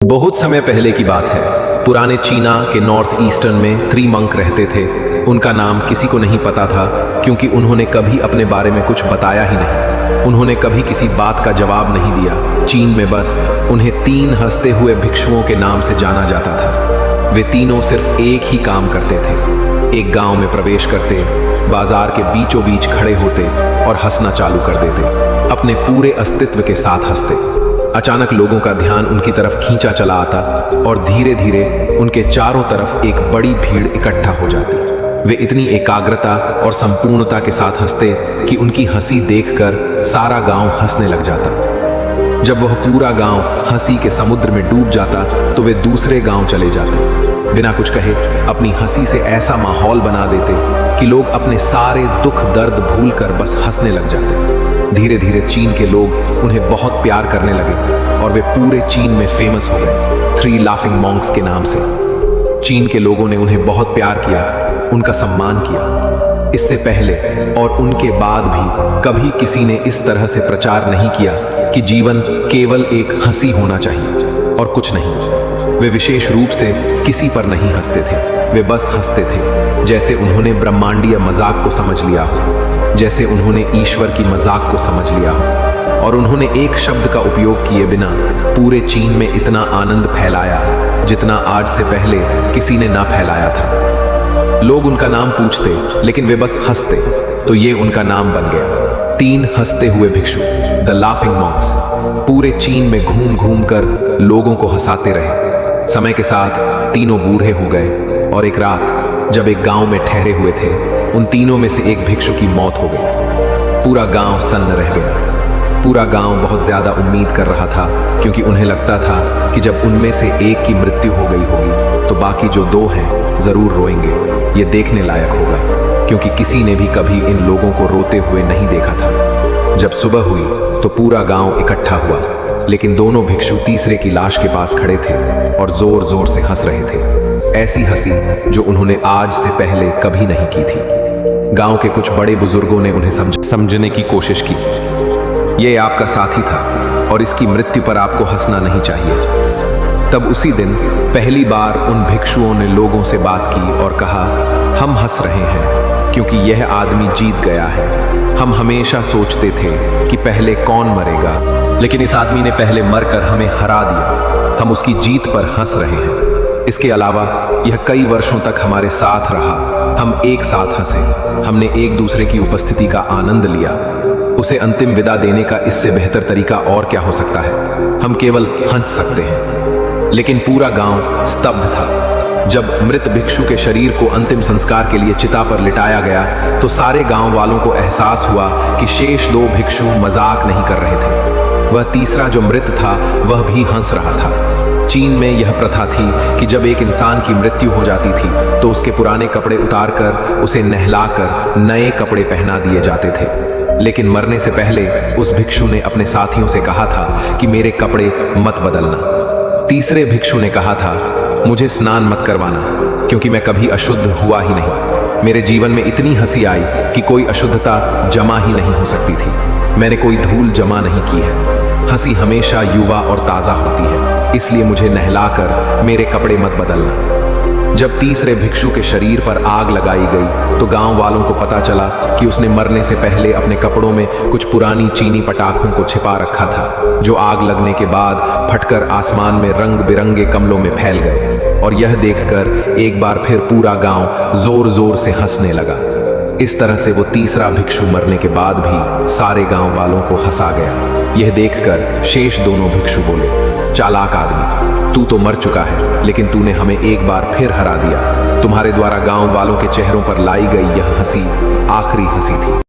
बहुत समय पहले की बात है। पुराने चीना के नॉर्थ ईस्टर्न में 3 मंक रहते थे। उनका नाम किसी को नहीं पता था क्योंकि उन्होंने कभी अपने बारे में कुछ बताया ही नहीं। उन्होंने कभी किसी बात का जवाब नहीं दिया। चीन में बस उन्हें 3 हंसते हुए भिक्षुओं के नाम से जाना जाता था। वे तीनों सिर्फ एक ही काम करते थे। एक गांव में प्रवेश करते, बाजार के बीचों बीच खड़े होते और हंसना चालू कर देते, अपने पूरे अस्तित्व के साथ हंसते। अचानक लोगों का ध्यान उनकी तरफ खींचा चला आता और धीरे धीरे उनके चारों तरफ एक बड़ी भीड़ इकट्ठा हो जाती। वे इतनी एकाग्रता और संपूर्णता के साथ हंसते कि उनकी हंसी देखकर सारा गांव हंसने लग जाता। जब वह पूरा गांव हंसी के समुद्र में डूब जाता तो वे दूसरे गांव चले जाते। बिना कुछ कहे अपनी हंसी से ऐसा माहौल बना देते कि लोग अपने सारे दुख दर्द भूलकर बस हंसने लग जाते। धीरे धीरे चीन के लोग उन्हें बहुत प्यार करने लगे और वे पूरे चीन में फेमस हो गए 3 लाफिंग मॉन्क्स के नाम से। चीन के लोगों ने उन्हें बहुत प्यार किया, उनका सम्मान किया। इससे पहले और उनके बाद भी कभी किसी ने इस तरह से प्रचार नहीं किया कि जीवन केवल एक हंसी होना चाहिए और कुछ नहीं। वे विशेष रूप से किसी पर नहीं हंसते थे, वे बस हंसते थे जैसे उन्होंने ब्रह्मांडीय मजाक को समझ लिया हो, जैसे उन्होंने ईश्वर की मजाक को समझ लिया हो। और उन्होंने एक शब्द का उपयोग किए बिना पूरे चीन में इतना आनंद फैलाया जितना आज से पहले किसी ने ना फैलाया था। लोग उनका नाम पूछते लेकिन वे बस हंसते, तो ये उनका नाम बन गया 3 हंसते हुए भिक्षु, द लाफिंग मॉन्क्स। पूरे चीन में घूम घूम कर लोगों को हंसाते रहे। समय के साथ तीनों बूढ़े हो गए और एक रात जब एक गांव में ठहरे हुए थे, उन तीनों में से एक भिक्षु की मौत हो गई। पूरा गांव सन्न रह गया। पूरा गांव बहुत ज्यादा उम्मीद कर रहा था क्योंकि उन्हें लगता था कि जब उनमें से एक की मृत्यु हो गई होगी तो बाकी जो 2 हैं जरूर रोएंगे। ये देखने लायक होगा क्योंकि किसी ने भी कभी इन लोगों को रोते हुए नहीं देखा था। जब सुबह हुई तो पूरा गांव इकट्ठा हुआ, लेकिन दोनों भिक्षु तीसरे की लाश के पास खड़े थे और जोर जोर से हंस रहे थे। ऐसी हंसी जो उन्होंने आज से पहले कभी नहीं की थी। गांव के कुछ बड़े बुजुर्गों ने उन्हें समझने की कोशिश की। ये आपका साथी था और इसकी मृत्यु पर आपको हंसना नहीं चाहिए। तब उसी दिन पहली बार उन भिक्षुओं ने लोगों से बात की और कहा, हम हंस रहे हैं क्योंकि यह आदमी जीत गया है। हम हमेशा सोचते थे कि पहले कौन मरेगा, लेकिन इस आदमी ने पहले मरकर हमें हरा दिया। हम उसकी जीत पर हंस रहे हैं। इसके अलावा यह कई वर्षों तक हमारे साथ रहा। हम एक साथ हंसे, हमने एक दूसरे की उपस्थिति का आनंद लिया। उसे अंतिम विदा देने का इससे बेहतर तरीका और क्या हो सकता है। हम केवल हंस सकते हैं। लेकिन पूरा गांव स्तब्ध था। जब मृत भिक्षु के शरीर को अंतिम संस्कार के लिए चिता पर लिटाया गया तो सारे गांव वालों को एहसास हुआ कि शेष 2 भिक्षु मजाक नहीं कर रहे थे। वह तीसरा जो मृत था वह भी हंस रहा था। चीन में यह प्रथा थी कि जब एक इंसान की मृत्यु हो जाती थी तो उसके पुराने कपड़े उतारकर उसे नहलाकर नए कपड़े पहना दिए जाते थे। लेकिन मरने से पहले उस भिक्षु ने अपने साथियों से कहा था कि मेरे कपड़े मत बदलना। तीसरे भिक्षु ने कहा था, मुझे स्नान मत करवाना क्योंकि मैं कभी अशुद्ध हुआ ही नहीं। मेरे जीवन में इतनी हंसी आई कि कोई अशुद्धता जमा ही नहीं हो सकती थी। मैंने कोई धूल जमा नहीं की है। हंसी हमेशा युवा और ताज़ा होती है, इसलिए मुझे नहलाकर मेरे कपड़े मत बदलना। जब तीसरे भिक्षु के शरीर पर आग लगाई गई तो गांव वालों को पता चला कि उसने मरने से पहले अपने कपड़ों में कुछ पुरानी चीनी पटाखों को छिपा रखा था, जो आग लगने के बाद फटकर आसमान में रंग बिरंगे कमलों में फैल गए। और यह देखकर एक बार फिर पूरा गांव जोर जोर से हंसने लगा। इस तरह से वो तीसरा भिक्षु मरने के बाद भी सारे गांव वालों को हंसा गया। यह देखकर शेष दोनों भिक्षु बोले, चालाक आदमी, तू तो मर चुका है लेकिन तूने हमें एक बार फिर हरा दिया। तुम्हारे द्वारा गांव वालों के चेहरों पर लाई गई यह हंसी आखिरी हंसी थी।